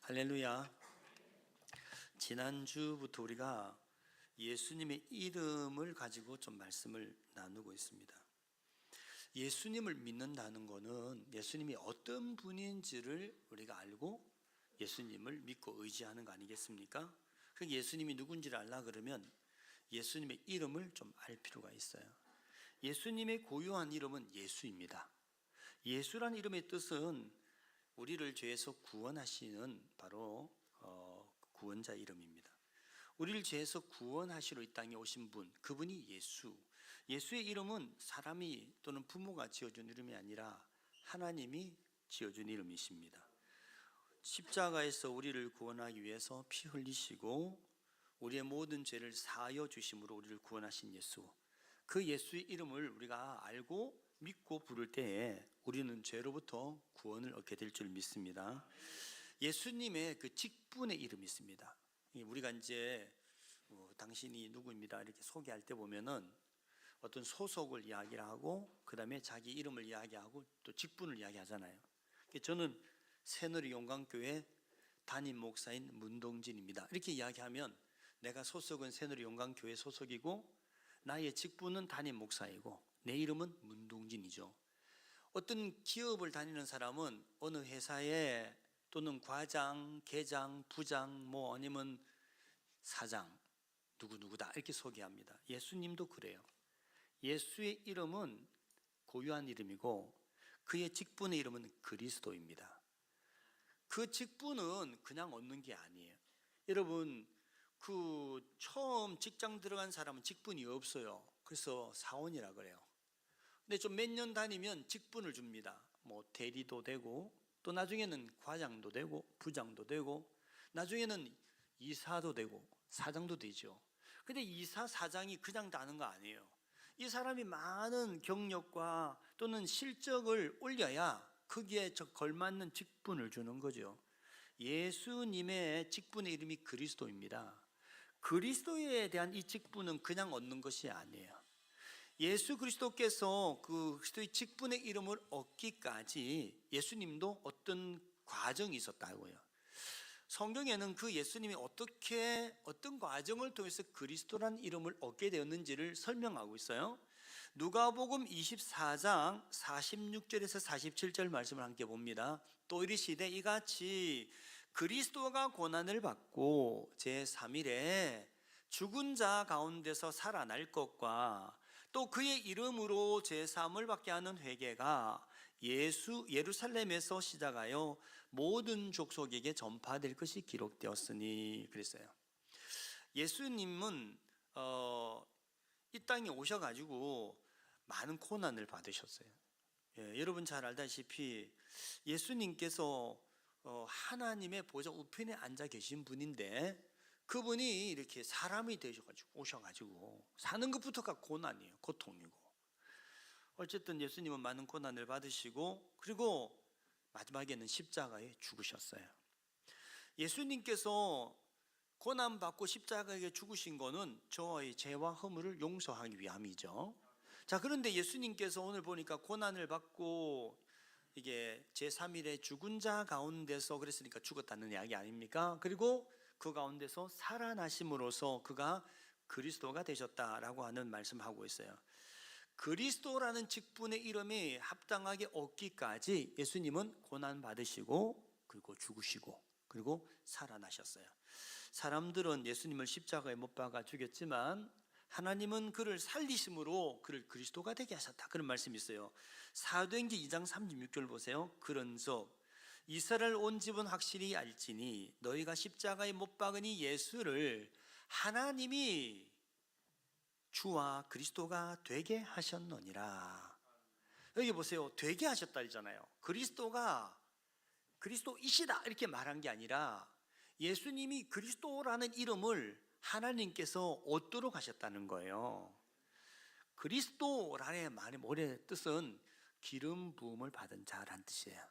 할렐루야. 지난주부터 우리가 예수님의 이름을 가지고 좀 말씀을 나누고 있습니다. 예수님을 믿는다는 것은 예수님이 어떤 분인지를 우리가 알고 예수님을 믿고 의지하는 거 아니겠습니까? 그 예수님이 누군지를 알라 그러면 예수님의 이름을 좀 알 필요가 있어요. 예수님의 고유한 이름은 예수입니다. 예수란 이름의 뜻은 우리를 죄에서 구원하시는 바로 구원자 이름입니다. 우리를 죄에서 구원하시러 이 땅에 오신 분, 그분이 예수. 예수의 이름은 사람이 또는 부모가 지어준 이름이 아니라 하나님이 지어준 이름이십니다. 십자가에서 우리를 구원하기 위해서 피 흘리시고 우리의 모든 죄를 사하여 주심으로 우리를 구원하신 예수, 그 예수의 이름을 우리가 알고 믿고 부를 때에 우리는 죄로부터 구원을 얻게 될 줄 믿습니다. 예수님의 그 직분의 이름이 있습니다. 우리가 이제 당신이 누구입니다 이렇게 소개할 때 보면은 어떤 소속을 이야기를 하고 그 다음에 자기 이름을 이야기하고 또 직분을 이야기하잖아요. 저는 새누리 용강교회 담임 목사인 문동진입니다 이렇게 이야기하면 내가 소속은 새누리 용강교회 소속이고 나의 직분은 담임 목사이고 내 이름은 문동진이죠. 어떤 기업을 다니는 사람은 어느 회사에 또는 과장, 계장, 부장 아니면 사장 누구누구다 이렇게 소개합니다. 예수님도 그래요. 예수의 이름은 고유한 이름이고 그의 직분의 이름은 그리스도입니다. 그 직분은 그냥 얻는 게 아니에요. 여러분 처음 직장 들어간 사람은 직분이 없어요. 그래서 사원이라 그래요. 근데 좀 몇 년 다니면 직분을 줍니다. 대리도 되고 또 나중에는 과장도 되고 부장도 되고 나중에는 이사도 되고 사장도 되죠. 근데 이사 사장이 그냥 다는 거 아니에요. 이 사람이 많은 경력과 또는 실적을 올려야 거기에 걸맞는 직분을 주는 거죠. 예수님의 직분의 이름이 그리스도입니다. 그리스도에 대한 이 직분은 그냥 얻는 것이 아니에요. 예수 그리스도께서 그 그리스도의 직분의 이름을 얻기까지 예수님도 어떤 과정이 있었다고요. 성경에는 그 예수님이 어떤 과정을 통해서 그리스도라는 이름을 얻게 되었는지를 설명하고 있어요. 누가복음 24장 46절에서 47절 말씀을 함께 봅니다. 또 이르시되 이같이 그리스도가 고난을 받고 제3일에 죽은 자 가운데서 살아날 것과 또 그의 이름으로 제3을 받게 하는 회개가 예루살렘에서 시작하여 모든 족속에게 전파될 것이 기록되었으니 그랬어요. 예수님은 이 땅에 오셔가지고 많은 고난을 받으셨어요. 여러분 잘 알다시피 예수님께서 하나님의 보좌 우편에 앉아 계신 분인데 그분이 이렇게 사람이 오셔가지고 사는 것부터가 고난이에요. 고통이고. 어쨌든 예수님은 많은 고난을 받으시고 그리고 마지막에는 십자가에 죽으셨어요. 예수님께서 고난받고 십자가에 죽으신 거는 저의 죄와 허물을 용서하기 위함이죠. 자, 그런데 예수님께서 오늘 보니까 고난을 받고 이게 제3일에 죽은 자 가운데서 그랬으니까 죽었다는 이야기 아닙니까? 그리고 그 가운데서 살아나심으로써 그가 그리스도가 되셨다라고 하는 말씀하고 있어요. 그리스도라는 직분의 이름이 합당하게 얻기까지 예수님은 고난 받으시고 그리고 죽으시고 그리고 살아나셨어요. 사람들은 예수님을 십자가에 못 박아 죽였지만 하나님은 그를 살리심으로 그를 그리스도가 되게 하셨다, 그런 말씀이 있어요. 사도행전 2장 36절 보세요. 그런즉 이스라엘 온 집은 확실히 알지니 너희가 십자가에 못 박으니 예수를 하나님이 주와 그리스도가 되게 하셨느니라. 여기 보세요. 되게 하셨다잖아요. 그리스도이시다 이렇게 말한 게 아니라 예수님이 그리스도라는 이름을 하나님께서 얻도록 하셨다는 거예요. 그리스도라는 말의 뜻은 기름 부음을 받은 자라는 뜻이에요.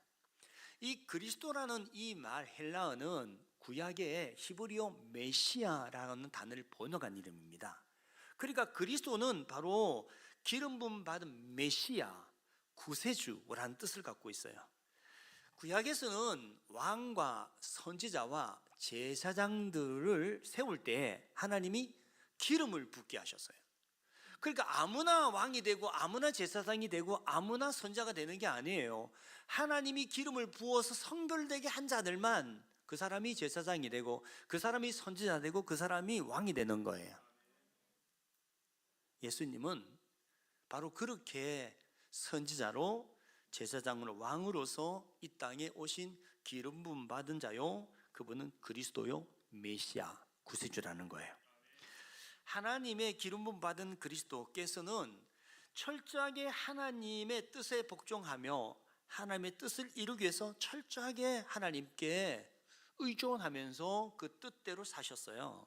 이 그리스도라는 이 말 헬라어는 구약의 히브리어 메시아라는 단어를 번역한 이름입니다. 그러니까 그리스도는 바로 기름 부음 받은 메시아, 구세주라는 뜻을 갖고 있어요. 구약에서는 왕과 선지자와 제사장들을 세울 때 하나님이 기름을 붓게 하셨어요. 그러니까 아무나 왕이 되고 아무나 제사장이 되고 아무나 선지자가 되는 게 아니에요. 하나님이 기름을 부어서 성결되게 한 자들만 그 사람이 제사장이 되고 그 사람이 선지자 되고 그 사람이 왕이 되는 거예요. 예수님은 바로 그렇게 선지자로 제사장으로 왕으로서 이 땅에 오신 기름 부음 받은 자요, 그분은 그리스도요 메시아 구세주라는 거예요. 하나님의 기름 부음 받은 그리스도께서는 철저하게 하나님의 뜻에 복종하며 하나님의 뜻을 이루기 위해서 철저하게 하나님께 의존하면서 그 뜻대로 사셨어요.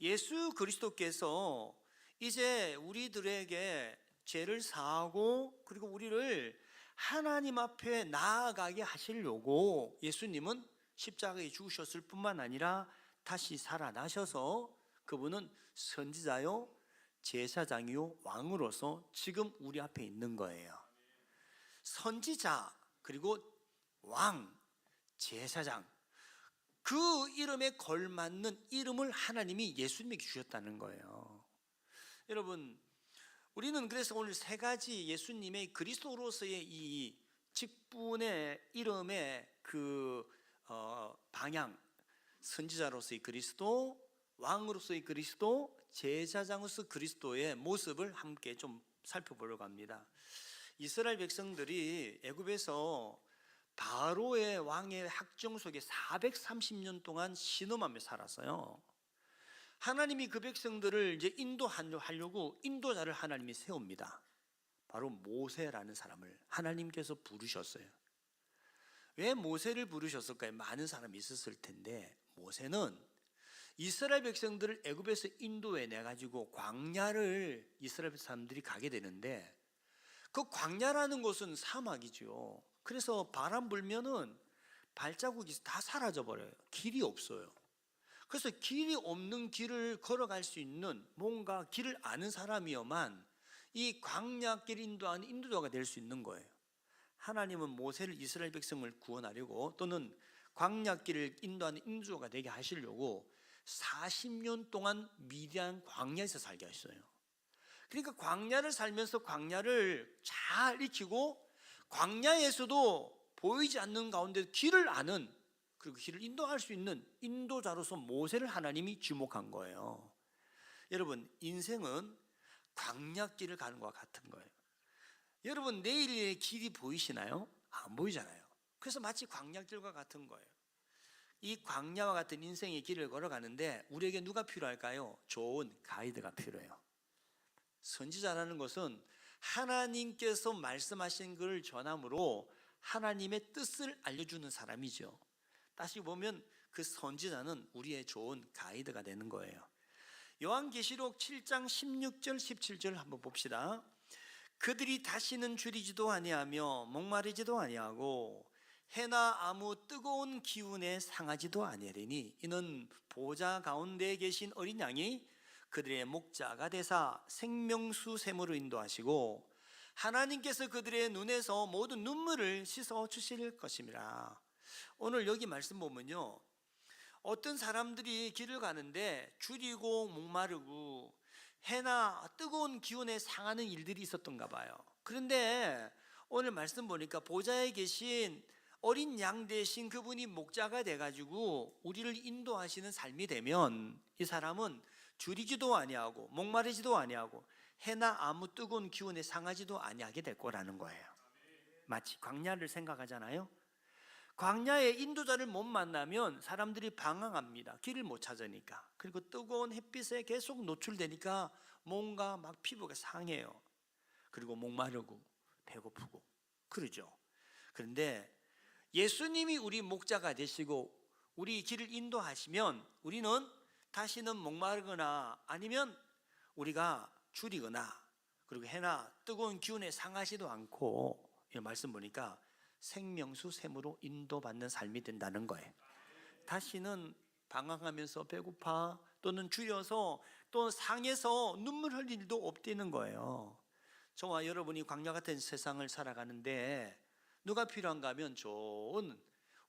예수 그리스도께서 이제 우리들에게 죄를 사하고 그리고 우리를 하나님 앞에 나아가게 하시려고 예수님은 십자가에 죽으셨을 뿐만 아니라 다시 살아나셔서 그분은 선지자요 제사장이요 왕으로서 지금 우리 앞에 있는 거예요. 선지자 그리고 왕, 제사장, 그 이름에 걸맞는 이름을 하나님이 예수님에게 주셨다는 거예요. 여러분, 우리는 그래서 오늘 세 가지 예수님의 그리스도로서의 이 직분의 이름의 그 방향, 선지자로서의 그리스도, 왕으로서의 그리스도, 제사장으로서 그리스도의 모습을 함께 좀 살펴보려고 합니다. 이스라엘 백성들이 애굽에서 바로의 왕의 학정 속에 430년 동안 신음하며 살았어요. 하나님이 그 백성들을 이제 인도하려고 인도자를 하나님이 세웁니다. 바로 모세라는 사람을 하나님께서 부르셨어요. 왜 모세를 부르셨을까요? 많은 사람이 있었을 텐데, 모세는 이스라엘 백성들을 애굽에서 인도해 내 가지고 광야를 이스라엘 사람들이 가게 되는데, 그 광야라는 곳은 사막이죠. 그래서 바람 불면은 발자국이 다 사라져 버려요. 길이 없어요. 그래서 길이 없는 길을 걸어갈 수 있는 뭔가 길을 아는 사람이어만 이 광야길 인도하는 인도자가 될 수 있는 거예요. 하나님은 모세를 이스라엘 백성을 구원하려고 또는 광야길을 인도하는 인도자가 되게 하시려고 40년 동안 미디안 광야에서 살게 하셨어요. 그러니까 광야를 살면서 광야를 잘 익히고 광야에서도 보이지 않는 가운데 길을 아는, 그리고 길을 인도할 수 있는 인도자로서 모세를 하나님이 주목한 거예요. 여러분, 인생은 광야길을 가는 것과 같은 거예요. 여러분, 내일의 길이 보이시나요? 안 보이잖아요. 그래서 마치 광야길과 같은 거예요. 이 광야와 같은 인생의 길을 걸어가는데 우리에게 누가 필요할까요? 좋은 가이드가 필요해요. 선지자라는 것은 하나님께서 말씀하신 것을 전함으로 하나님의 뜻을 알려주는 사람이죠. 다시 보면 그 선지자는 우리의 좋은 가이드가 되는 거예요. 요한계시록 7장 16절 17절 한번 봅시다. 그들이 다시는 줄이지도 아니하며 목마르지도 아니하고 해나 아무 뜨거운 기운에 상하지도 아니하리니 이는 보좌 가운데 계신 어린 양이 그들의 목자가 되사 생명수 샘으로 인도하시고 하나님께서 그들의 눈에서 모든 눈물을 씻어 주실 것임이라. 오늘 여기 말씀 보면요, 어떤 사람들이 길을 가는데 줄이고 목마르고 해나 뜨거운 기운에 상하는 일들이 있었던가 봐요. 그런데 오늘 말씀 보니까 보좌에 계신 어린 양 대신 그분이 목자가 돼가지고 우리를 인도하시는 삶이 되면 이 사람은 줄이지도 아니하고 목마르지도 아니하고 해나 아무 뜨거운 기운에 상하지도 아니하게 될 거라는 거예요. 마치 광야를 생각하잖아요. 광야에 인도자를 못 만나면 사람들이 방황합니다. 길을 못 찾으니까. 그리고 뜨거운 햇빛에 계속 노출되니까 뭔가 막 피부가 상해요. 그리고 목마르고 배고프고 그러죠. 그런데 예수님이 우리 목자가 되시고 우리 길을 인도하시면 우리는 다시는 목마르거나 아니면 우리가 줄이거나 그리고 해나 뜨거운 기운에 상하지도 않고, 이 말씀 보니까 생명수 샘으로 인도받는 삶이 된다는 거예요. 다시는 방황하면서 배고파 또는 줄여서 또 상해서 눈물 흘릴 일도 없다는 거예요. 저와 여러분이 광야 같은 세상을 살아가는데 누가 필요한가 하면 좋은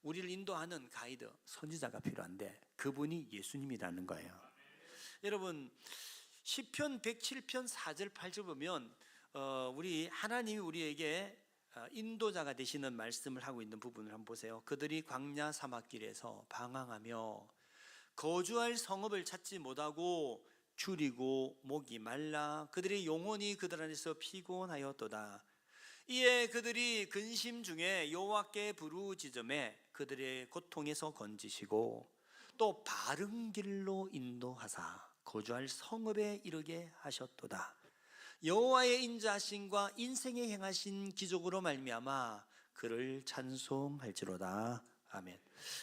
우리를 인도하는 가이드, 선지자가 필요한데 그분이 예수님이라는 거예요. 여러분 시편 107편 4절 8절 보면 우리 하나님이 우리에게 인도자가 되시는 말씀을 하고 있는 부분을 한번 보세요. 그들이 광야 사막길에서 방황하며 거주할 성읍을 찾지 못하고 줄이고 목이 말라 그들의 영혼이 그들 안에서 피곤하였도다. 이에 그들이 근심 중에 여호와께 부르짖음에 그들의 고통에서 건지시고 또 바른 길로 인도하사 거주할 성읍에 이르게 하셨도다. 여호와의 인자하심과 인생에 행하신 기적으로 말미암아 그를 찬송할지로다. 아멘.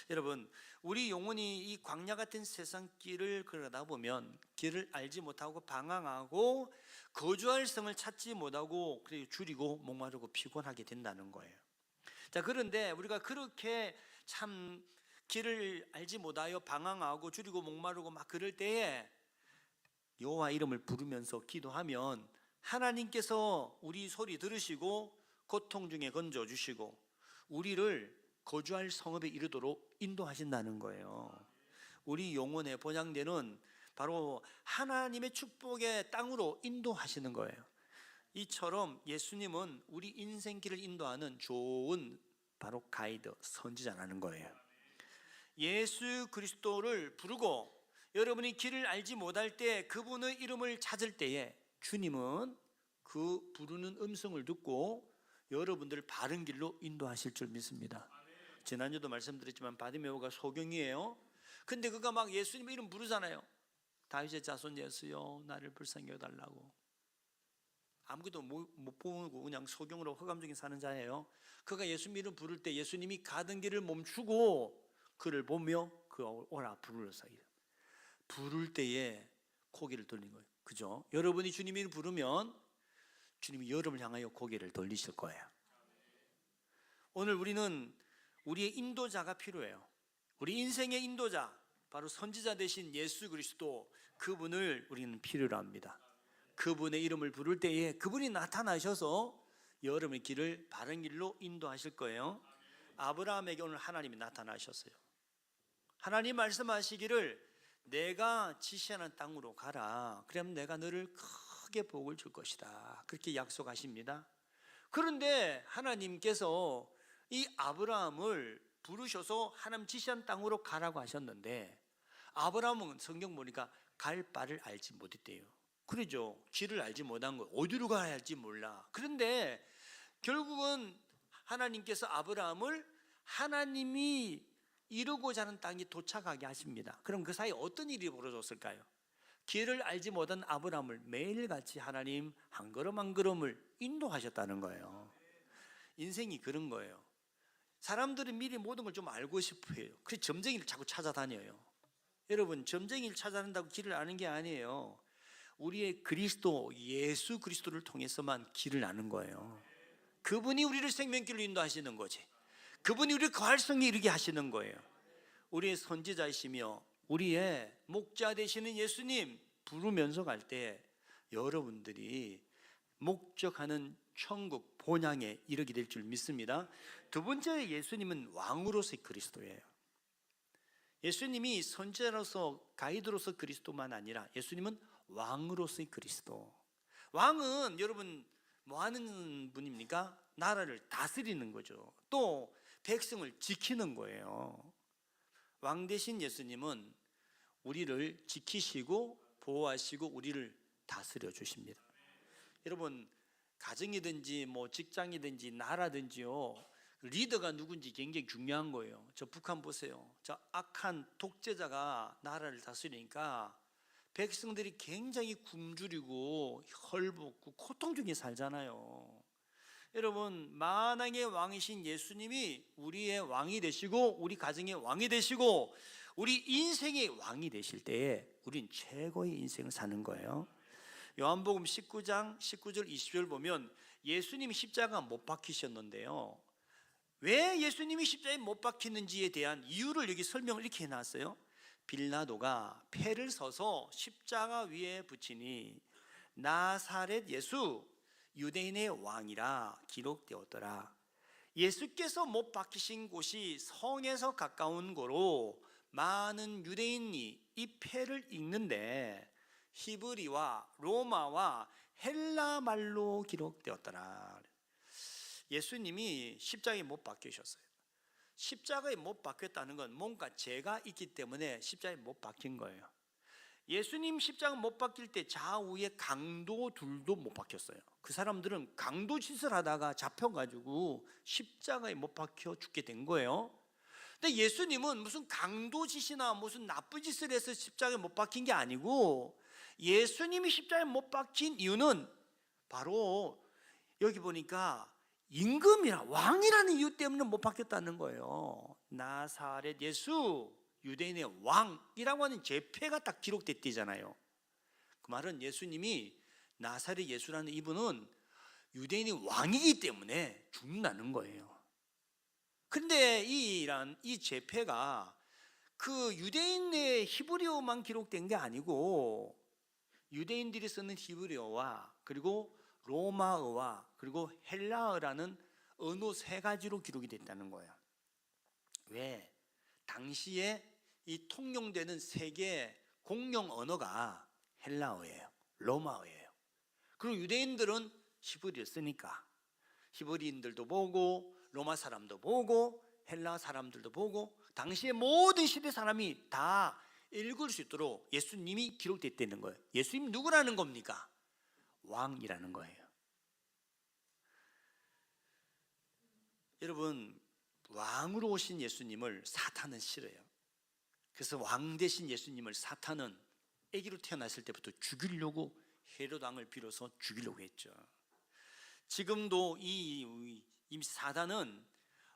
여러분 우리 영혼이 이 광야 같은 세상 길을 걸어가다 보면 길을 알지 못하고 방황하고 거주할 성을 찾지 못하고 그리고 줄이고 목마르고 피곤하게 된다는 거예요. 자, 그런데 우리가 그렇게 참 길을 알지 못하여 방황하고 줄이고 목마르고 막 그럴 때에 여호와 이름을 부르면서 기도하면 하나님께서 우리 소리 들으시고 고통 중에 건져주시고 우리를 거주할 성읍에 이르도록 인도하신다는 거예요. 우리 영혼의 본향되는 바로 하나님의 축복의 땅으로 인도하시는 거예요. 이처럼 예수님은 우리 인생길을 인도하는 좋은 바로 가이드, 선지자라는 거예요. 예수 그리스도를 부르고 여러분이 길을 알지 못할 때 그분의 이름을 찾을 때에 주님은 그 부르는 음성을 듣고 여러분들을 바른 길로 인도하실 줄 믿습니다. 지난주도 말씀드렸지만 바디메오가 소경이에요. 근데 그가 막 예수님 이름 부르잖아요. 다윗의 자손 예수여 나를 불쌍히 여달라고. 아무것도 못 보고 그냥 소경으로 허감 중에 사는 자예요. 그가 예수님 이름 부를 때 예수님이 가던 길을 멈추고 그를 보며 그 오라 부르러서 부를 때에 고개를 돌린 거예요. 그죠? 여러분이 주님 이름 부르면 주님이 여러분을 향하여 고개를 돌리실 거예요. 오늘 우리는 우리의 인도자가 필요해요. 우리 인생의 인도자, 바로 선지자 되신 예수 그리스도, 그분을 우리는 필요로 합니다. 그분의 이름을 부를 때에 그분이 나타나셔서 여러분의 길을 바른 길로 인도하실 거예요. 아브라함에게 오늘 하나님이 나타나셨어요. 하나님 말씀하시기를 내가 지시하는 땅으로 가라. 그러면 내가 너를 크게 복을 줄 것이다. 그렇게 약속하십니다. 그런데 하나님께서 이 아브라함을 부르셔서 하나님 지시한 땅으로 가라고 하셨는데 아브라함은 성경 보니까 갈 바를 알지 못했대요. 그러죠. 길을 알지 못한 거예요. 어디로 가야 할지 몰라. 그런데 결국은 하나님께서 아브라함을 하나님이 이루고자 하는 땅에 도착하게 하십니다. 그럼 그 사이에 어떤 일이 벌어졌을까요? 길을 알지 못한 아브라함을 매일같이 하나님 한 걸음 한 걸음을 인도하셨다는 거예요. 인생이 그런 거예요. 사람들은 미리 모든 걸 좀 알고 싶어 해요. 그래서 점쟁이를 자꾸 찾아다녀요. 여러분 점쟁이를 찾아낸다고 길을 아는 게 아니에요. 우리의 그리스도 예수 그리스도를 통해서만 길을 아는 거예요. 그분이 우리를 생명길로 인도하시는 거지. 그분이 우리를 거할 성에 이르게 하시는 거예요. 우리의 선지자이시며 우리의 목자 되시는 예수님 부르면서 갈 때 여러분들이 목적하는 천국 본향에 이르게 될 줄 믿습니다. 두 번째 예수님은 왕으로서의 그리스도예요. 예수님이 선지자로서 가이드로서 그리스도만 아니라 예수님은 왕으로서의 그리스도. 왕은 여러분 뭐 하는 분입니까? 나라를 다스리는 거죠. 또 백성을 지키는 거예요. 왕 대신 예수님은 우리를 지키시고 보호하시고 우리를 다스려 주십니다. 여러분 가정이든지 뭐 직장이든지 나라든지요, 리더가 누군지 굉장히 중요한 거예요. 저 북한 보세요. 저 악한 독재자가 나라를 다스리니까 백성들이 굉장히 굶주리고 헐벗고 고통 중에 살잖아요. 여러분 만왕의 왕이신 예수님이 우리의 왕이 되시고 우리 가정의 왕이 되시고 우리 인생의 왕이 되실 때에 우린 최고의 인생을 사는 거예요. 요한복음 19장 19절 20절 보면 예수님이 십자가 못 박히셨는데요, 왜 예수님이 십자가에 못 박히는지에 대한 이유를 여기 설명을 이렇게 해놨어요. 빌라도가 패를 서서 십자가 위에 붙이니 나사렛 예수 유대인의 왕이라 기록되었더라. 예수께서 못 박히신 곳이 성에서 가까운 거로 많은 유대인이 이 패를 읽는데 히브리와 로마와 헬라 말로 기록되었더라. 예수님이 십자가에 못 박히셨어요. 십자가에 못 박혔다는 건 뭔가 죄가 있기 때문에 십자가에 못 박힌 거예요. 예수님 십자가 못 박힐 때 좌우에 강도들도 못 박혔어요. 그 사람들은 강도 짓을 하다가 잡혀가지고 십자가에 못 박혀 죽게 된 거예요. 근데 예수님은 무슨 강도 짓이나 무슨 나쁜 짓을 해서 십자가에 못 박힌 게 아니고, 예수님이 십자가에 못 박힌 이유는 바로 여기 보니까 임금이라 왕이라는 이유 때문에 못 박혔다는 거예요. 나사렛 예수, 유대인의 왕이라고 하는 제패가 딱 기록됐대잖아요. 그 말은 예수님이 나사렛 예수라는 이분은 유대인의 왕이기 때문에 죽는다는 거예요. 근데 이 제패가 그 유대인의 히브리어만 기록된 게 아니고 유대인들이 쓰는 히브리어와 그리고 로마어와 그리고 헬라어라는 언어 세 가지로 기록이 됐다는 거예요. 왜? 당시에 이 통용되는 세계 공용 언어가 헬라어예요, 로마어예요. 그리고 유대인들은 히브리어를 쓰니까 히브리인들도 보고 로마 사람도 보고 헬라 사람들도 보고 당시의 모든 시대 사람이 다 읽을 수 있도록 예수님이 기록됐다는 거예요. 예수님 누구라는 겁니까? 왕이라는 거예요. 여러분, 왕으로 오신 예수님을 사탄은 싫어요. 그래서 왕 대신 예수님을 사탄은 아기로 태어났을 때부터 죽이려고 헤롯 왕을 빌어서 죽이려고 했죠. 지금도 이 사단은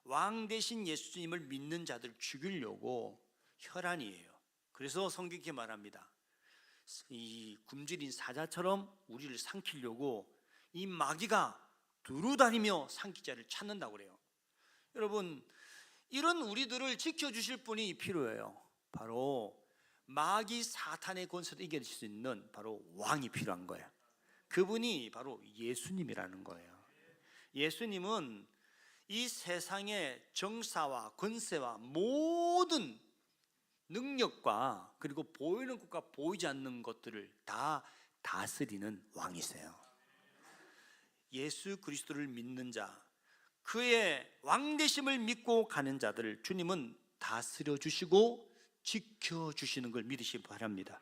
왕 대신 예수님을 믿는 자들을 죽이려고 혈안이에요. 그래서 성경이 이렇게 말합니다. 이 굶주린 사자처럼 우리를 삼키려고 이 마귀가 두루다니며 삼키자를 찾는다고 그래요. 여러분, 이런 우리들을 지켜주실 분이 필요해요. 바로 마귀 사탄의 권세를 이길 수 있는 바로 왕이 필요한 거예요. 그분이 바로 예수님이라는 거예요. 예수님은 이 세상의 정사와 권세와 모든 능력과 그리고 보이는 것과 보이지 않는 것들을 다 다스리는 왕이세요. 예수 그리스도를 믿는 자, 그의 왕되심을 믿고 가는 자들을 주님은 다스려 주시고 지켜주시는 걸 믿으시기 바랍니다.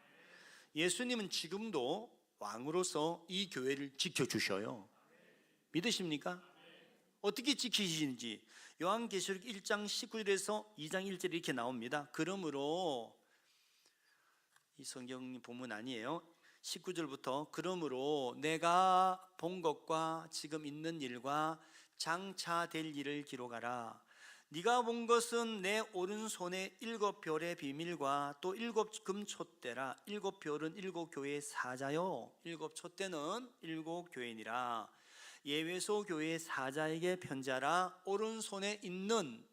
예수님은 지금도 왕으로서 이 교회를 지켜주셔요. 믿으십니까? 어떻게 지키시는지 요한계시록 1장 19절에서 2장 1절에 이렇게 나옵니다. 그러므로, 이 성경 본문 아니에요. 19절부터 그러므로 내가 본 것과 지금 있는 일과 장차 될 일을 기록하라. 네가 본 것은 내 오른손에 7 별의 비밀과 또 7 금촛대라. 7 별은 7 교회의 사자요 7 촛대는 7 교회니라. 예배소 교회의 사자에게 편지하라. 오른손에 있는,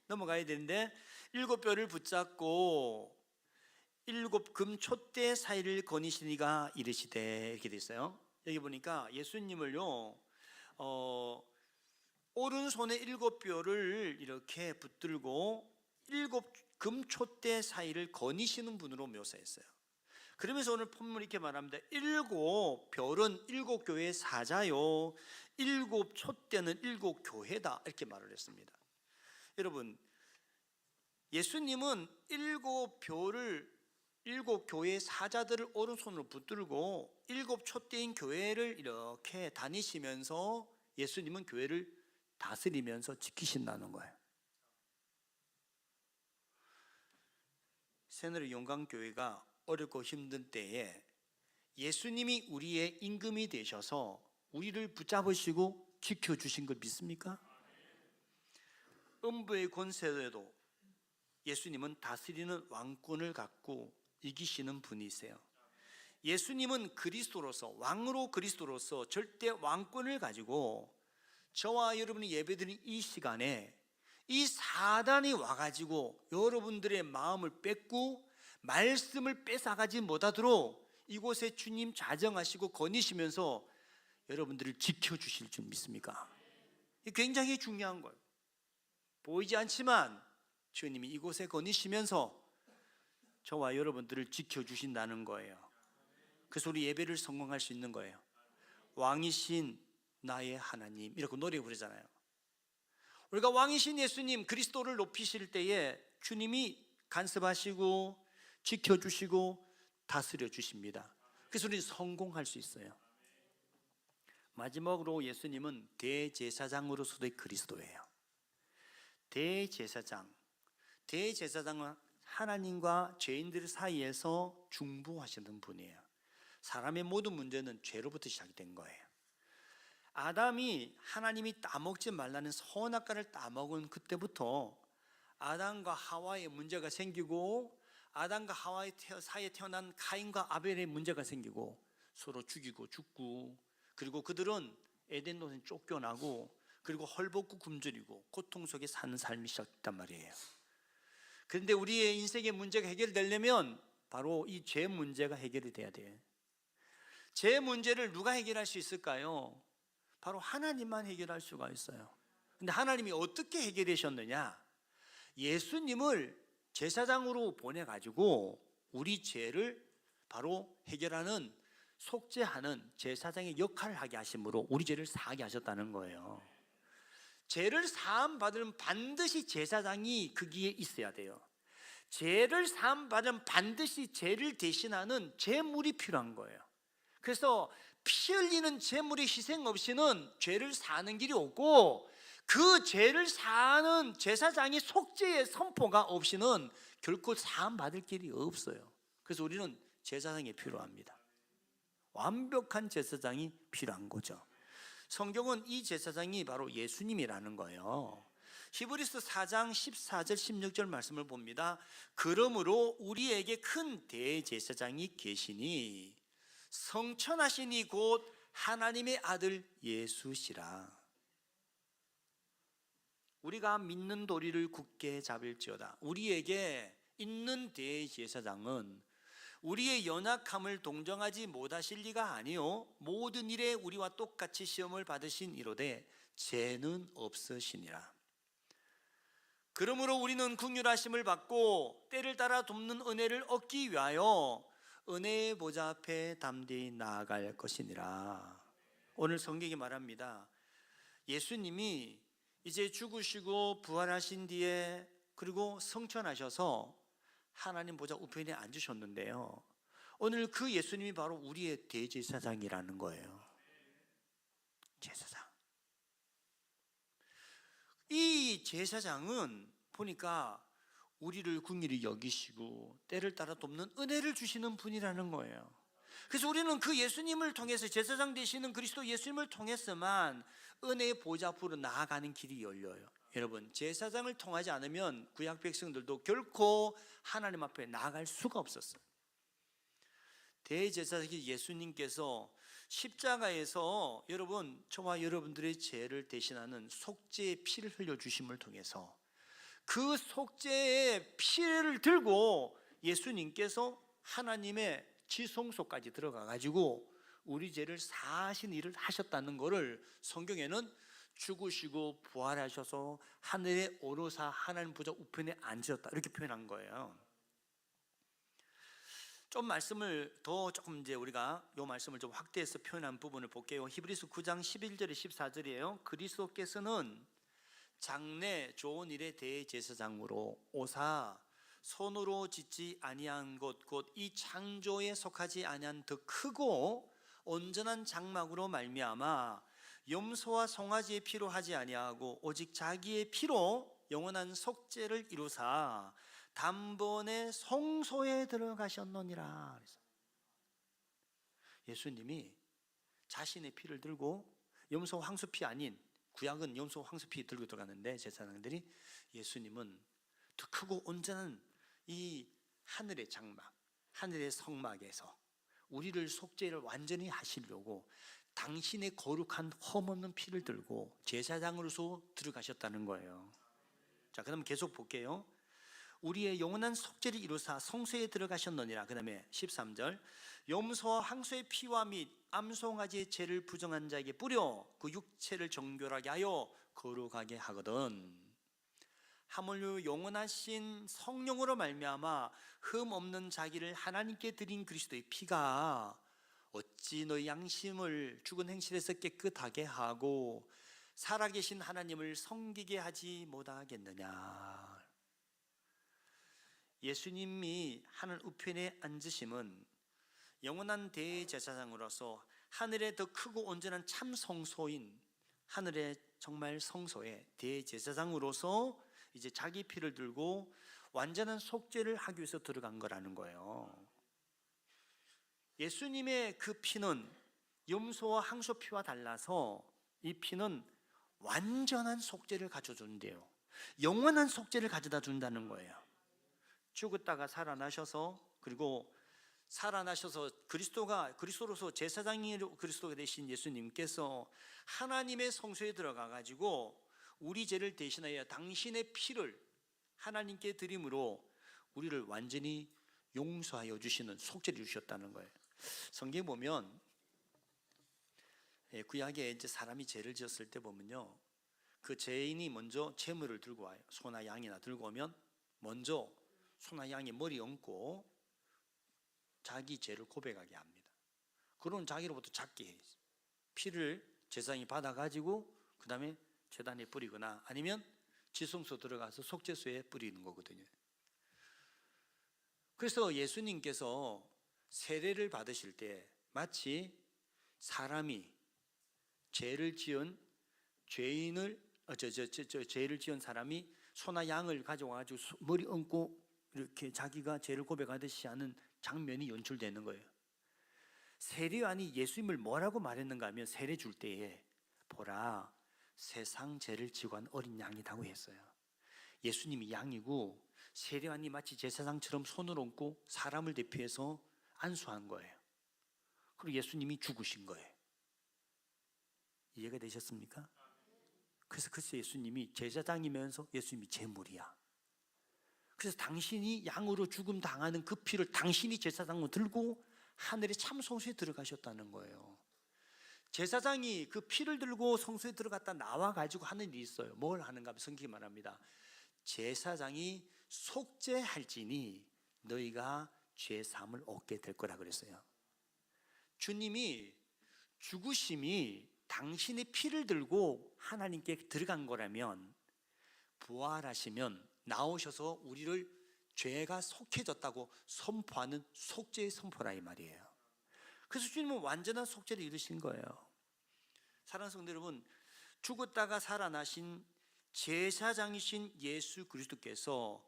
넘어가야 되는데 7 별을 붙잡고 7 금촛대 사이를 거니시니가 이르시되, 이렇게 돼 있어요. 여기 보니까 예수님을요 오른손에 7 별을 이렇게 붙들고 7 금촛대 사이를 거니시는 분으로 묘사했어요. 그러면서 오늘 본문이 이렇게 말합니다. 7 별은 7 교회의 사자요 7 촛대는 7 교회다, 이렇게 말을 했습니다. 여러분, 예수님은 7 별을 7 교회의 사자들을 오른손으로 붙들고 7 촛대인 교회를 이렇게 다니시면서 예수님은 교회를 다스리면서 지키신다는 거예요. 새누리 용강교회가 어렵고 힘든 때에 예수님이 우리의 임금이 되셔서 우리를 붙잡으시고 지켜주신 걸 믿습니까? 음부의 권세에도 예수님은 다스리는 왕권을 갖고 이기시는 분이세요. 예수님은 그리스도로서, 왕으로 그리스도로서 절대 왕권을 가지고 저와 여러분이 예배드리는 이 시간에 이 사단이 와가지고 여러분들의 마음을 뺏고 말씀을 뺏어가지 못하도록 이곳에 주님 자정하시고 거니시면서 여러분들을 지켜주실 줄 믿습니까? 이 굉장히 중요한 거예요. 보이지 않지만 주님이 이곳에 거니시면서 저와 여러분들을 지켜주신다는 거예요. 그래서 우리 예배를 성공할 수 있는 거예요. 왕이신 나의 하나님, 이렇게 노래 부르잖아요. 우리가 왕이신 예수님 그리스도를 높이실 때에 주님이 간섭하시고 지켜주시고 다스려 주십니다. 그래서 우리는 성공할 수 있어요. 마지막으로 예수님은 대제사장으로서의 그리스도예요. 대제사장은 하나님과 죄인들 사이에서 중보하시는 분이에요. 사람의 모든 문제는 죄로부터 시작된 거예요. 아담이 하나님이 따먹지 말라는 선악과를 따먹은 그때부터 아담과 하와의 문제가 생기고, 아담과 하와 사이에 태어난 가인과 아벨의 문제가 생기고, 서로 죽이고 죽고, 그리고 그들은 에덴 동산에 쫓겨나고, 그리고 헐벗고 굶주리고 고통 속에 사는 삶이 시작됐단 말이에요. 그런데 우리의 인생의 문제가 해결되려면 바로 이 죄 문제가 해결이 돼야 돼요. 죄 문제를 누가 해결할 수 있을까요? 바로 하나님만 해결할 수가 있어요. 근데 하나님이 어떻게 해결하셨느냐? 예수님을 제사장으로 보내가지고 우리 죄를 바로 해결하는, 속죄하는 제사장의 역할을 하게 하심으로 우리 죄를 사하게 하셨다는 거예요. 죄를 사함 받으면 반드시 제사장이 거기에 있어야 돼요. 죄를 사함 받으면 반드시 죄를 대신하는 제물이 필요한 거예요. 그래서 피 흘리는 제물의 희생 없이는 죄를 사는 길이 없고, 그 죄를 사는 제사장이 속죄의 선포가 없이는 결코 사함 받을 길이 없어요. 그래서 우리는 제사장이 필요합니다. 완벽한 제사장이 필요한 거죠. 성경은 이 제사장이 바로 예수님이라는 거예요. 히브리서 4장 14절 16절 말씀을 봅니다. 그러므로 우리에게 큰 대제사장이 계시니 성천하시니 곧 하나님의 아들 예수시라. 우리가 믿는 도리를 굳게 잡을지어다. 우리에게 있는 대제사장은 우리의 연약함을 동정하지 못하실 리가 아니요 모든 일에 우리와 똑같이 시험을 받으신 이로되 죄는 없으시니라. 그러므로 우리는 긍휼하심을 받고 때를 따라 돕는 은혜를 얻기 위하여 은혜의 보좌 앞에 담대히 나아갈 것이니라. 오늘 성경이 말합니다. 예수님이 이제 죽으시고 부활하신 뒤에 그리고 성천하셔서 하나님 보좌 우편에 앉으셨는데요, 오늘 그 예수님이 바로 우리의 대제사장이라는 거예요. 제사장. 이 제사장은 보니까 우리를 긍휼히 여기시고 때를 따라 돕는 은혜를 주시는 분이라는 거예요. 그래서 우리는 그 예수님을 통해서, 제사장 되시는 그리스도 예수님을 통해서만 은혜의 보좌 앞으로 나아가는 길이 열려요. 여러분, 제사장을 통하지 않으면 구약 백성들도 결코 하나님 앞에 나아갈 수가 없었어요. 대제사장이 예수님께서 십자가에서 여러분, 저와 여러분들의 죄를 대신하는 속죄의 피를 흘려주심을 통해서 그 속죄의 피를 들고 예수님께서 하나님의 지성소까지 들어가 가지고 우리 죄를 사하신 일을 하셨다는 것을 성경에는 죽으시고 부활하셔서 하늘에 오르사 하나님 보좌 우편에 앉으셨다, 이렇게 표현한 거예요. 좀 말씀을 더 조금 이제 우리가 이 말씀을 좀 확대해서 표현한 부분을 볼게요. 히브리서 9장 11절에 14절이에요. 그리스도께서는 장래 좋은 일의 대제사장으로 오사 손으로 짓지 아니한 것 곧 이 창조에 속하지 아니한 더 크고 온전한 장막으로 말미암아 염소와 송아지의 피로 하지 아니하고 오직 자기의 피로 영원한 속죄를 이루사 단번에 성소에 들어가셨느니라. 예수님이 자신의 피를 들고, 염소 황소피 아닌, 구약은 염소 황소피 들고 들어가는데 제사장들이, 예수님은 더 크고 온전한 이 하늘의 장막, 하늘의 성막에서 우리를 속죄를 완전히 하시려고 당신의 거룩한 험없는 피를 들고 제사장으로서 들어가셨다는 거예요. 자, 그럼 계속 볼게요. 우리의 영원한 속죄를 이루사 성소에 들어가셨느니라. 그 다음에 13절, 염소와 황소의 피와 및 암송아지의 죄를 부정한 자에게 뿌려 그 육체를 정결하게 하여 거룩하게 하거든. 하물며 영원하신 성령으로 말미암아 흠 없는 자기를 하나님께 드린 그리스도의 피가 어찌 너희 양심을 죽은 행실에서 깨끗하게 하고 살아계신 하나님을 섬기게 하지 못하겠느냐. 예수님이 하늘 우편에 앉으심은 영원한 대제사장으로서 하늘의 더 크고 온전한 참 성소인 하늘의 정말 성소의 대제사장으로서 이제 자기 피를 들고 완전한 속죄를 하기 위해서 들어간 거라는 거예요. 예수님의 그 피는 염소와 항소 피와 달라서 이 피는 완전한 속죄를 가져준대요. 영원한 속죄를 가져다 준다는 거예요. 죽었다가 살아나셔서, 그리고 살아나셔서 그리스도로서 제사장이 그리스도가 되신 예수님께서 하나님의 성소에 들어가 가지고 우리 죄를 대신하여 당신의 피를 하나님께 드림으로 우리를 완전히 용서하여 주시는 속죄를 주셨다는 거예요. 성경에 보면 구약에 이제 사람이 죄를 지었을 때 보면요, 그 죄인이 먼저 제물을 들고 와요. 소나 양이나 들고 오면 먼저 소나 양의 머리 얹고 자기 죄를 고백하게 합니다. 그런 자기로부터 작게 해요. 피를 제사장이 받아가지고 그 다음에 제단에 뿌리거나 아니면 지성소 들어가서 속죄소에 뿌리는 거거든요. 그래서 예수님께서 세례를 받으실 때 마치 사람이 죄를 지은 죄를 지은 사람이 소나 양을 가져와가지고 머리 얹고 이렇게 자기가 죄를 고백하듯이 하는 장면이 연출되는 거예요. 세례요한이 예수님을 뭐라고 말했는가 하면 세례 줄 때에 보라 세상 죄를 지고 한 어린 양이라고 했어요. 예수님이 양이고 세례요한이 마치 제사장처럼 손을 얹고 사람을 대표해서 안수한 거예요. 그리고 예수님이 죽으신 거예요. 이해가 되셨습니까? 그래서 예수님이 제사장이면서 예수님이 제물이야. 그래서 당신이 양으로 죽음 당하는 그 피를 당신이 제사장으로 들고 하늘의 참 성소에 들어가셨다는 거예요. 제사장이 그 피를 들고 성소에 들어갔다 나와 가지고 하는 일이 있어요. 뭘 하는가 하면 성경이 말합니다. 제사장이 속죄할지니 너희가 죄 사함을 얻게 될 거라 그랬어요. 주님이 죽으심이 당신의 피를 들고 하나님께 들어간 거라면 부활하시면 나오셔서 우리를 죄가 속해졌다고 선포하는 속죄의 선포라 이 말이에요. 그래서 주님은 완전한 속죄를 이루신 거예요. 사랑하는 성도 여러분, 죽었다가 살아나신 제사장이신 예수 그리스도께서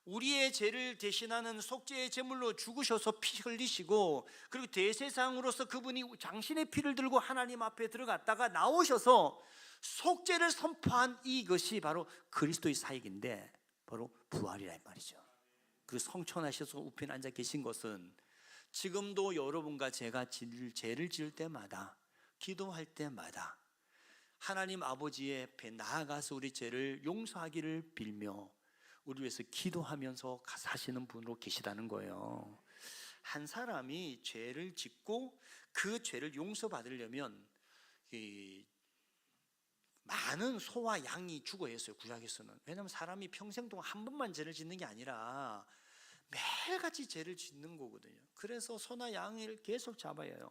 우리의 죄를 대신하는 속죄의 제물로 죽으셔서 피 흘리시고, 그리고 대제사장으로서 그분이 당신의 피를 들고 하나님 앞에 들어갔다가 나오셔서 속죄를 선포한 이것이 바로 그리스도의 사역인데 바로 부활이라 이 말이죠. 그 성천하셔서 우편에 앉아 계신 것은 지금도 여러분과 제가 죄를 지을 때마다, 기도할 때마다 하나님 아버지의 앞에 나아가서 우리 죄를 용서하기를 빌며 우리 위해서 기도하면서 사시는 분으로 계시다는 거예요. 한 사람이 죄를 짓고 그 죄를 용서받으려면 많은 소와 양이 죽어야 했어요, 구약에서는. 왜냐하면 사람이 평생 동안 한 번만 죄를 짓는 게 아니라 매일같이 죄를 짓는 거거든요. 그래서 소나 양을 계속 잡아야 해요.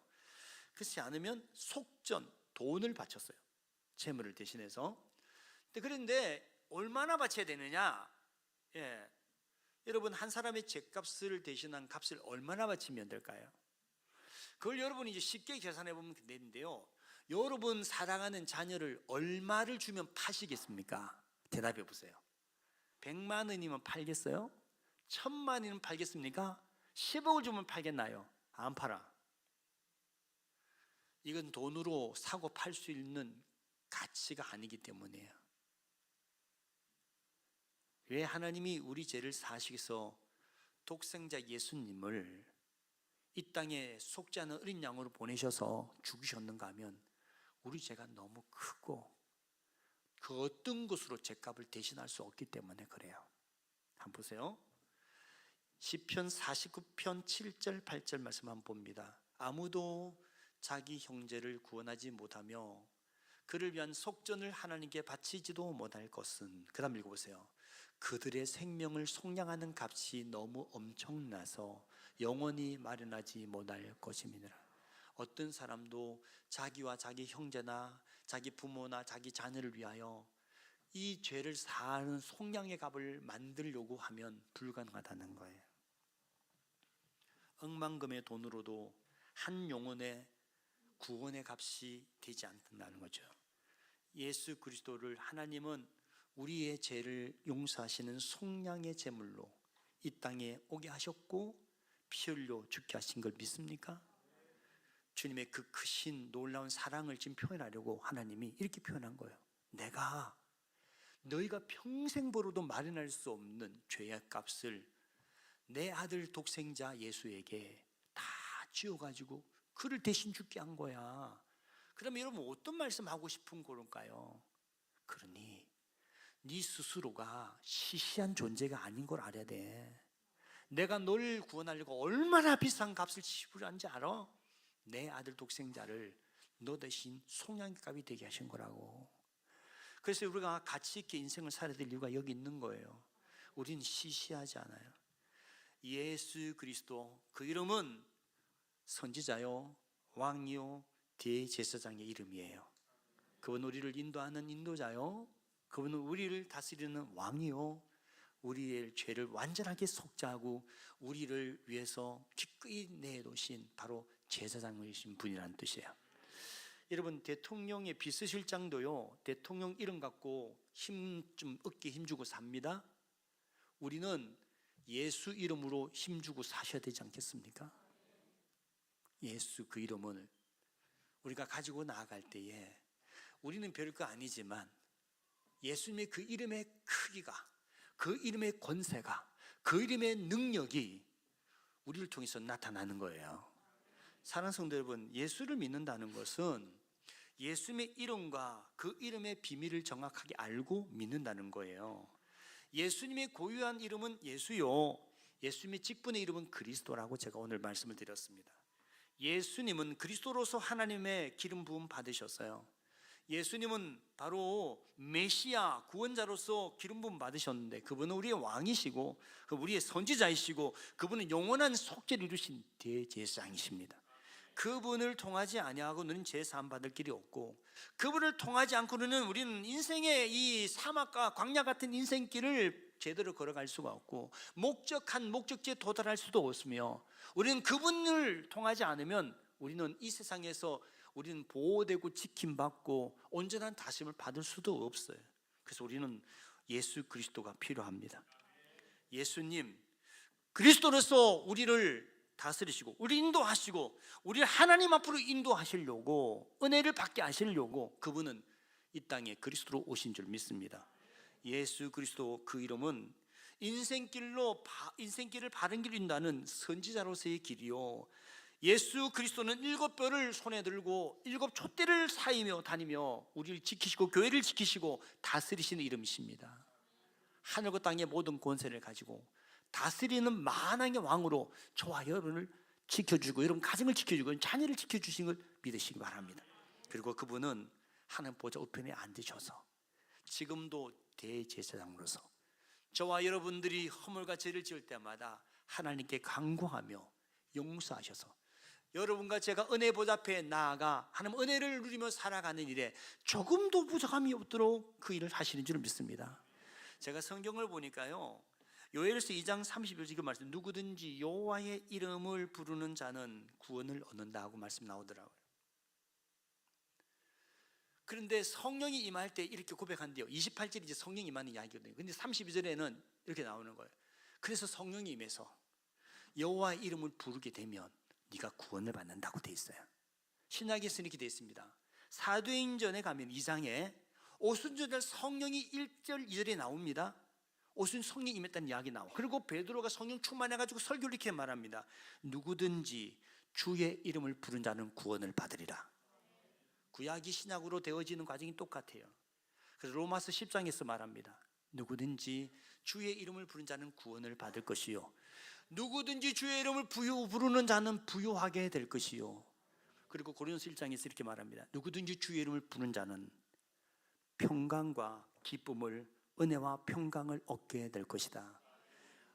그렇지 않으면 속전, 돈을 바쳤어요, 제물을 대신해서. 그런데 얼마나 바쳐야 되느냐? 여러분, 한 사람의 죄값을 대신한 값을 얼마나 바치면 될까요? 그걸 여러분이 이제 쉽게 계산해 보면 되는데요, 여러분 사랑하는 자녀를 얼마를 주면 파시겠습니까? 대답해 보세요. 100만 원이면 팔겠어요? 1000만 원이면 팔겠습니까? 10억을 주면 팔겠나요? 안 팔아. 이건 돈으로 사고 팔 수 있는 가치가 아니기 때문이에요. 왜 하나님이 우리 죄를 사하시기서 독생자 예수님을 이 땅에 속지 않은 어린 양으로 보내셔서 죽으셨는가 하면 우리 죄가 너무 크고 그 어떤 것으로 죄값을 대신할 수 없기 때문에 그래요. 한번 보세요. 시편 49편 7절 8절 말씀 한번 봅니다. 아무도 자기 형제를 구원하지 못하며 그를 위한 속전을 하나님께 바치지도 못할 것은, 그 다음 읽어보세요. 그들의 생명을 속량하는 값이 너무 엄청나서 영원히 마련하지 못할 것임이니라. 어떤 사람도 자기와 자기 형제나 자기 부모나 자기 자녀를 위하여 이 죄를 사하는 속량의 값을 만들려고 하면 불가능하다는 거예요. 억만금의 돈으로도 한 영혼의 구원의 값이 되지 않는다는 거죠. 예수 그리스도를 하나님은 우리의 죄를 용서하시는 속량의 제물로 이 땅에 오게 하셨고 피 흘려 죽게 하신 걸 믿습니까? 주님의 그 크신 놀라운 사랑을 지금 표현하려고 하나님이 이렇게 표현한 거예요. 내가 너희가 평생 벌어도 마련할 수 없는 죄의 값을 내 아들 독생자 예수에게 다 지어가지고 그를 대신 죽게 한 거야. 그러면 여러분 어떤 말씀하고 싶은 걸까요? 그러니 네 스스로가 시시한 존재가 아닌 걸 알아야 돼. 내가 너를 구원하려고 얼마나 비싼 값을 지불한지 알아? 내 아들 독생자를 너 대신 속량값이 되게 하신 거라고. 그래서 우리가 가치 있게 인생을 살아야 될 이유가 여기 있는 거예요. 우린 시시하지 않아요. 예수 그리스도, 그 이름은 선지자요, 왕이요, 대제사장의 이름이에요. 그분 우리를 인도하는 인도자요, 그분은 우리를 다스리는 왕이요, 우리의 죄를 완전하게 속죄하고 우리를 위해서 기꺼이 내놓으신 바로 제사장이신 분이라는 뜻이에요. 여러분, 대통령의 비서실장도요, 대통령 이름 갖고 힘 얻기 힘주고 삽니다. 우리는 예수 이름으로 힘주고 사셔야 되지 않겠습니까? 예수 그 이름을 우리가 가지고 나아갈 때에 우리는 별거 아니지만 예수님의 그 이름의 크기가, 그 이름의 권세가, 그 이름의 능력이 우리를 통해서 나타나는 거예요. 사랑하는 성도 여러분, 예수를 믿는다는 것은 예수님의 이름과 그 이름의 비밀을 정확하게 알고 믿는다는 거예요. 예수님의 고유한 이름은 예수요, 예수님의 직분의 이름은 그리스도라고 제가 오늘 말씀을 드렸습니다. 예수님은 그리스도로서 하나님의 기름 부음 받으셨어요. 예수님은 바로 메시아 구원자로서 기름 부음 받으셨는데 그분은 우리의 왕이시고 우리의 선지자이시고 그분은 영원한 속죄를 이루신 대제사장이십니다. 그분을 통하지 아니하고는 죄 사함 받을 길이 없고, 그분을 통하지 않고는 우리는 인생의 이 사막과 광야 같은 인생길을 제대로 걸어갈 수가 없고 목적한 목적지에 도달할 수도 없으며, 우리는 그분을 통하지 않으면 우리는 이 세상에서 우리는 보호되고 지킴받고 온전한 다짐을 받을 수도 없어요. 그래서 우리는 예수 그리스도가 필요합니다. 예수님 그리스도로서 우리를 다스리시고 우리 인도하시고 우리를 하나님 앞으로 인도하시려고, 은혜를 받게 하시려고 그분은 이 땅에 그리스도로 오신 줄 믿습니다. 예수 그리스도 그 이름은 인생길을 바른 길로 인도하는 선지자로서의 길이요, 예수 그리스도는 7뼈를 손에 들고 7촛대를 사이며 다니며 우리를 지키시고 교회를 지키시고 다스리시는 이름이십니다. 하늘과 땅의 모든 권세를 가지고 다스리는 만왕의 왕으로 저와 여러분을 지켜주고 여러분 가정을 지켜주고 자녀를 지켜주신 걸 믿으시기 바랍니다. 그리고 그분은 하나님 보좌 우편에 앉으셔서 지금도 대제사장으로서 저와 여러분들이 허물과 죄를 지을 때마다 하나님께 간구하며 용서하셔서 여러분과 제가 은혜 보좌 앞에 나아가 하나님 은혜를 누리며 살아가는 일에 조금도 부족함이 없도록 그 일을 하시는 줄 믿습니다. 제가 성경을 보니까요, 요엘서 2장 31절 말씀, 누구든지 여호와의 이름을 부르는 자는 구원을 얻는다고 말씀 나오더라고요. 그런데 성령이 임할 때 이렇게 고백한대요. 28절이 이제 성령이 임하는 이야기거든요. 근데 32절에는 이렇게 나오는 거예요. 그래서 성령이 임해서 여호와의 이름을 부르게 되면 네가 구원을 받는다고 돼 있어요. 신약에서 이렇게 돼 있습니다. 사도행전에 가면 2장에 오순절날 성령이 1절 2절에 나옵니다. 오순 성령이 임했다는 이야기 나와. 그리고 베드로가 성령 충만해가지고 설교를 이렇게 말합니다. 누구든지 주의 이름을 부른 자는 구원을 받으리라. 구약이 신약으로 되어지는 과정이 똑같아요. 그래서 로마서 10장에서 말합니다. 누구든지 주의 이름을 부른 자는 구원을 받을 것이요, 누구든지 주의 이름을 부르는 자는 부유하게 될 것이요. 그리고 고린도서 1장에서 이렇게 말합니다. 누구든지 주의 이름을 부르는 자는 평강과 기쁨을, 은혜와 평강을 얻게 될 것이다.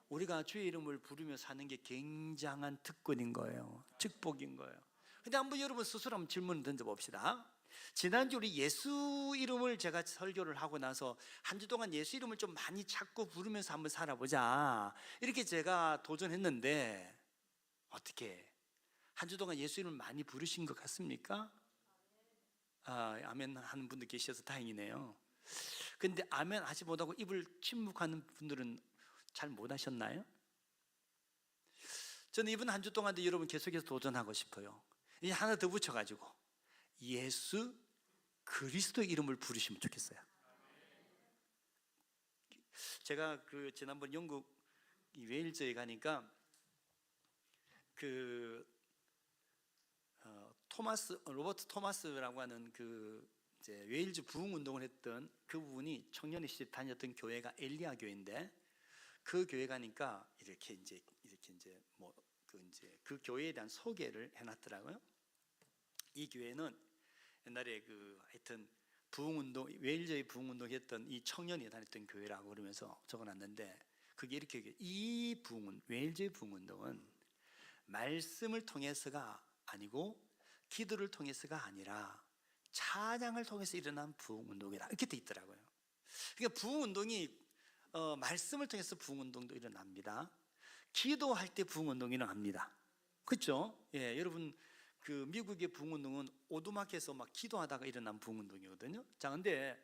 우리가 주의 이름을 부르며 사는 게 굉장한 특권인 거예요. 축복인 거예요. 근데 한번 여러분 스스로 한번 질문을 던져봅시다. 지난주 우리 예수 이름을 제가 설교를 하고 나서 한 주 동안 예수 이름을 좀 많이 찾고 부르면서 한번 살아보자, 이렇게 제가 도전했는데 어떻게 한 주 동안 예수 이름을 많이 부르신 것 같습니까? 아멘 하는 분들 계셔서 다행이네요. 근데 아멘 하지 못하고 입을 침묵하는 분들은 잘 못하셨나요? 저는 이번 한 주 동안도 여러분 계속해서 도전하고 싶어요. 이제 하나 더 붙여가지고 예수 그리스도 이름을 부르시면 좋겠어요. 제가 그 지난번 영국 웨일즈에 가니까 그 로버트 토마스라고 하는 그 이제 웨일즈 부흥 운동을 했던 그분이 청년의 시절 다녔던 교회가 엘리야 교회인데, 그 교회 가니까 이렇게 이제 뭐 그 교회에 대한 소개를 해놨더라고요. 이 교회는 옛날에 그 하여튼 부흥운동, 웨일즈의 부흥운동했던 이 청년이 다녔던 교회라고 그러면서 적어놨는데, 그게 이렇게 이 웨일즈의 부흥운동은 말씀을 통해서가 아니고 기도를 통해서가 아니라 찬양을 통해서 일어난 부흥운동이라 이렇게 돼 있더라고요. 그러니까 부흥운동이 말씀을 통해서 부흥운동도 일어납니다. 기도할 때 부흥운동이 일어납니다. 그렇죠? 예, 여러분 그 미국의 부흥운동은 오두막에서 막 기도하다가 일어난 부흥운동이거든요. 자, 근데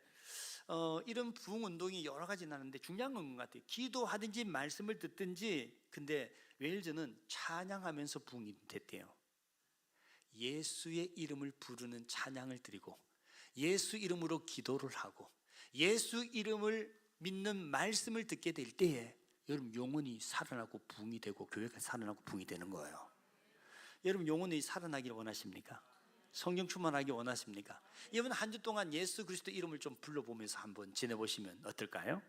이런 부흥운동이 여러 가지 나는데 중요한 건 것 같아요. 기도하든지 말씀을 듣든지. 근데 웨일즈는 찬양하면서 부흥이 됐대요. 예수의 이름을 부르는 찬양을 드리고 예수 이름으로 기도를 하고 예수 이름을 믿는 말씀을 듣게 될 때에 여러분 영혼이 살아나고 부흥이 되고 교회가 살아나고 부흥이 되는 거예요. 여러분 영혼이 살아나기를 원하십니까? 성령 충만하기 원하십니까? 이번 한 주 동안 예수 그리스도 이름을 좀 불러보면서 한번 지내보시면 어떨까요?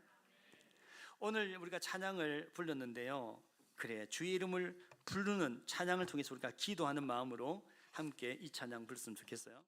오늘 우리가 찬양을 불렀는데요, 그래 주의 이름을 부르는 찬양을 통해서 우리가 기도하는 마음으로 함께 이 찬양 불렀으면 좋겠어요.